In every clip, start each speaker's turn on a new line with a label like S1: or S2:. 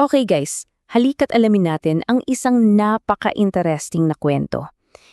S1: Okay guys, halika't alamin natin ang isang napaka-interesting na kwento.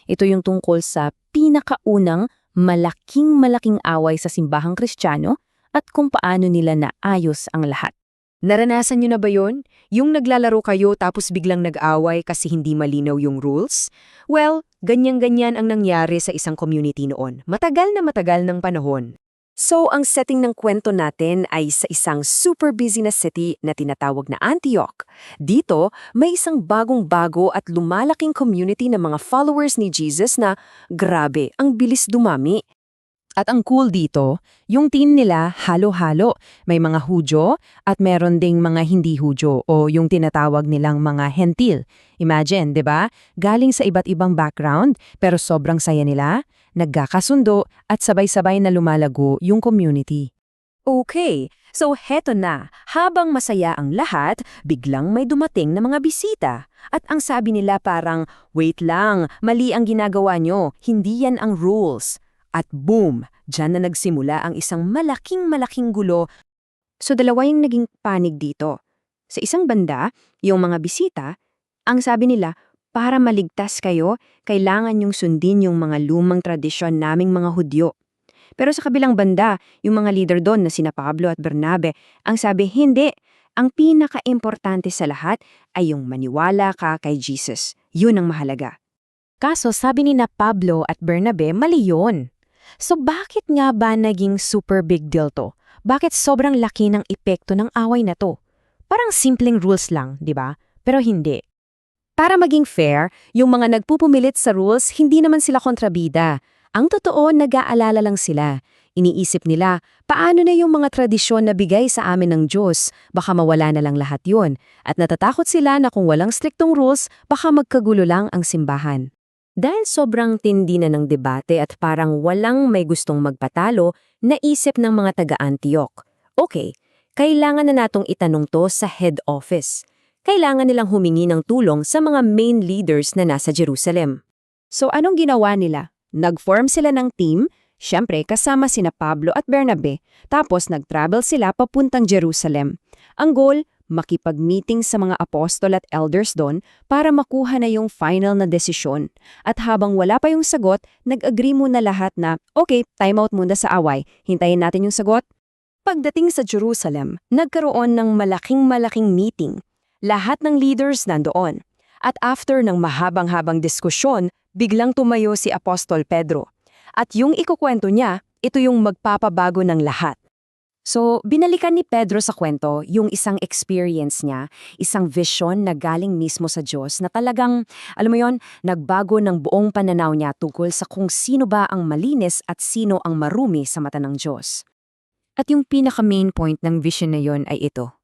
S1: Ito yung tungkol sa pinakaunang malaking away sa simbahang Kristiyano at kung paano nila naayos ang lahat.
S2: Naranasan nyo na ba yon? Yung naglalaro kayo tapos biglang nag-away kasi hindi malinaw yung rules? Well, ganyan-ganyan ang nangyari sa isang community noon. Matagal ng panahon. So, ang setting ng kwento natin ay sa isang super busy na city na tinatawag na Antioch. Dito, may isang bagong-bago at lumalaking community ng mga followers ni Jesus na, grabe, ang bilis dumami.
S3: At ang cool dito, yung team nila halo-halo. May mga Hudyo at meron ding mga hindi Hudyo o yung tinatawag nilang mga hentil. Imagine, 'di ba? Galing sa iba't ibang background pero sobrang saya nila, nagkakasundo at sabay-sabay na lumalago yung community.
S2: Okay, so heto na. Habang masaya ang lahat, biglang may dumating na mga bisita. At ang sabi nila parang, wait lang, mali ang ginagawa nyo, hindi yan ang rules. At boom, dyan na nagsimula ang isang malaking gulo.
S1: So dalawa yung naging panig dito. Sa isang banda, yung mga bisita, ang sabi nila, para maligtas kayo, kailangan yung sundin yung mga lumang tradisyon naming mga Hudyo. Pero sa kabilang banda, yung mga leader doon na sina Pablo at Bernabe, ang sabi, hindi. Ang pinaka-importante sa lahat ay yung maniwala ka kay Jesus. Yun ang mahalaga.
S3: Kaso sabi ni na Pablo at Bernabe, mali yun. So bakit nga ba naging super big deal to? Bakit sobrang laki ng epekto ng away na to? Parang simpleng rules lang, di ba? Pero hindi.
S2: Para maging fair, yung mga nagpupumilit sa rules, hindi naman sila kontrabida. Ang totoo, nag-aalala lang sila. Iniisip nila, paano na yung mga tradisyon na bigay sa amin ng Diyos? Baka mawala na lang lahat yun. At natatakot sila na kung walang striktong rules, baka magkagulo lang ang simbahan. Dahil sobrang tindi na ng debate at parang walang may gustong magpatalo, naisip ng mga taga-Antioch. Okay, kailangan na natong itanong to sa head office. Kailangan nilang humingi ng tulong sa mga main leaders na nasa Jerusalem. So anong ginawa nila? Nag-form sila ng team, syempre kasama sina Pablo at Bernabe, tapos nag-travel sila papuntang Jerusalem. Ang goal, makipag-meeting sa mga apostol at elders doon para makuha na yung final na desisyon. At habang wala pa yung sagot, nag-agree muna lahat na, okay, time out muna sa away, hintayin natin yung sagot. Pagdating sa Jerusalem, nagkaroon ng malaking meeting. Lahat ng leaders nandoon. At after ng mahabang diskusyon, biglang tumayo si Apostol Pedro. At yung ikukwento niya, ito yung magpapabago ng lahat. So, binalikan ni Pedro sa kwento yung isang experience niya, isang vision na galing mismo sa Diyos na talagang, alam mo yon, nagbago ng buong pananaw niya tungkol sa kung sino ba ang malinis at sino ang marumi sa mata ng Diyos.
S1: At yung pinaka-main point ng vision na yon ay ito.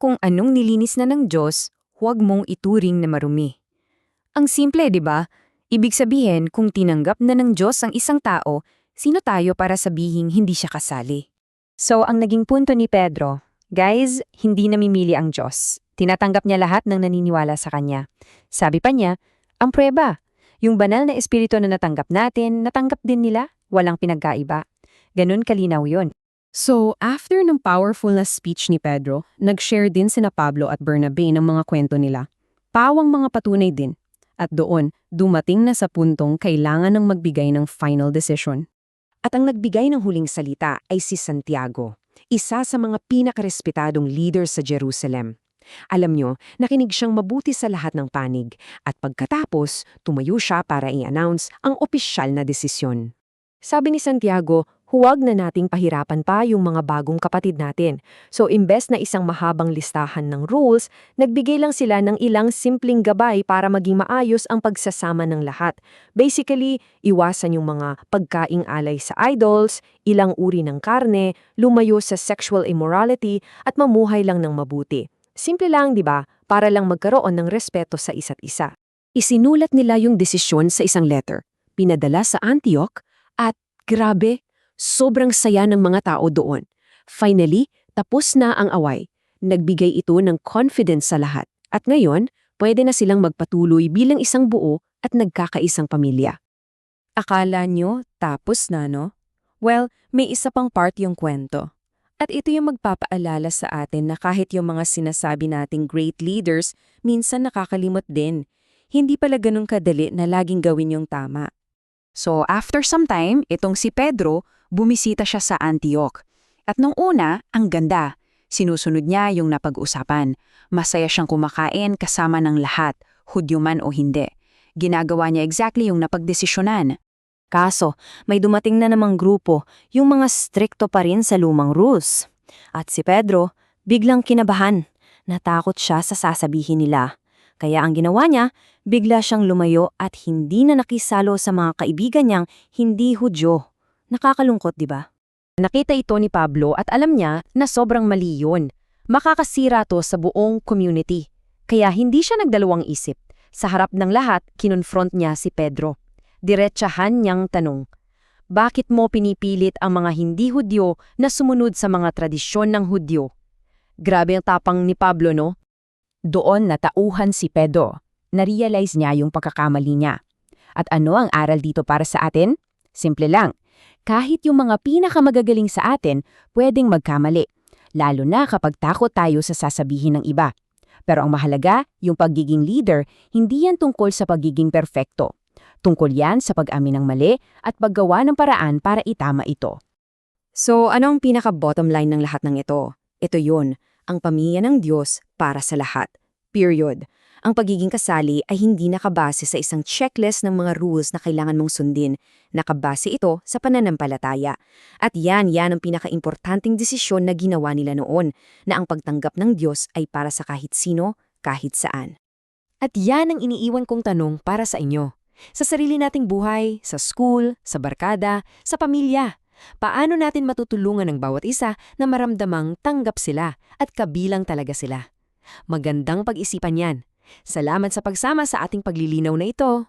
S1: Kung anong nilinis na ng Diyos, huwag mong ituring na marumi. Ang simple, di ba? Ibig sabihin, kung tinanggap na ng Diyos ang isang tao, sino tayo para sabihing hindi siya kasali? So, ang naging punto ni Pedro, guys, hindi namimili ang Diyos. Tinatanggap niya lahat ng naniniwala sa Kanya. Sabi pa niya, ang prueba, yung banal na espiritu na natanggap natin, natanggap din nila, walang pinagkaiba. Ganun kalinaw yun.
S3: So, after ng powerful na speech ni Pedro, nag-share din sina Pablo at Bernabe ng mga kwento nila. Pawang mga patunay din. At doon, dumating na sa puntong kailangan ng magbigay ng final decision.
S2: At ang nagbigay ng huling salita ay si Santiago, isa sa mga pinakarespetadong leader sa Jerusalem. Alam nyo, nakinig siyang mabuti sa lahat ng panig at pagkatapos, tumayo siya para i-announce ang opisyal na desisyon. Sabi ni Santiago, huwag na nating pahirapan pa yung mga bagong kapatid natin. So imbes na isang mahabang listahan ng rules, nagbigay lang sila ng ilang simpleng gabay para maging maayos ang pagsasama ng lahat. Basically, iwasan yung mga pagkaing alay sa idols, ilang uri ng karne, lumayo sa sexual immorality at mamuhay lang ng mabuti. Simple lang, di ba? Para lang magkaroon ng respeto sa isa't isa. Isinulat nila yung desisyon sa isang letter, pinadala sa Antioch, at grabe, sobrang saya ng mga tao doon. Finally, tapos na ang away. Nagbigay ito ng confidence sa lahat. At ngayon, pwede na silang magpatuloy bilang isang buo at nagkakaisang pamilya.
S1: Akala nyo, tapos na no? Well, may isa pang part yung kwento.
S2: At ito yung magpapaalala sa atin na kahit yung mga sinasabi nating great leaders, minsan nakakalimot din. Hindi pala ganun kadali na laging gawin yung tama.
S1: So after some time, itong si Pedro, bumisita siya sa Antioch. At nung una, ang ganda. Sinusunod niya yung napag-usapan. Masaya siyang kumakain kasama ng lahat, Hudyo man o hindi. Ginagawa niya exactly yung napagdesisyonan.
S4: Kaso, may dumating na namang grupo, yung mga strikto pa rin sa lumang rules. At si Pedro, biglang kinabahan. Natakot siya sa sasabihin nila. Kaya ang ginawa niya, bigla siyang lumayo at hindi na nakisalo sa mga kaibigan niyang hindi Hudyo. Nakakalungkot, di ba?
S2: Nakita ito ni Pablo at alam niya na sobrang mali yun. Makakasira to sa buong community. Kaya hindi siya nagdalawang isip. Sa harap ng lahat, kinonfront niya si Pedro. Diretsahan niyang tanong, bakit mo pinipilit ang mga hindi Hudyo na sumunod sa mga tradisyon ng Hudyo? Grabe ang tapang ni Pablo, no?
S3: Doon natauhan si Pedro. Na-realize niya yung pagkakamali niya. At ano ang aral dito para sa atin? Simple lang. Kahit yung mga pinakamagagaling sa atin, pwedeng magkamali. Lalo na kapag takot tayo sa sasabihin ng iba. Pero ang mahalaga, yung pagiging leader, hindi yan tungkol sa pagiging perfecto. Tungkol yan sa pag-amin ng mali at paggawa ng paraan para itama ito.
S2: So, ano ang pinaka-bottom line ng lahat ng ito? Ito yun, ang pamilya ng Diyos para sa lahat. Period. Ang pagiging kasali ay hindi nakabase sa isang checklist ng mga rules na kailangan mong sundin. Nakabase ito sa pananampalataya. At yan ang pinaka-importanting desisyon na ginawa nila noon, na ang pagtanggap ng Diyos ay para sa kahit sino, kahit saan. At yan ang iniiwan kong tanong para sa inyo. Sa sarili nating buhay, sa school, sa barkada, sa pamilya. Paano natin matutulungan ang bawat isa na maramdamang tanggap sila at kabilang talaga sila? Magandang pag-isipan yan. Salamat sa pagsama sa ating paglilinaw na ito.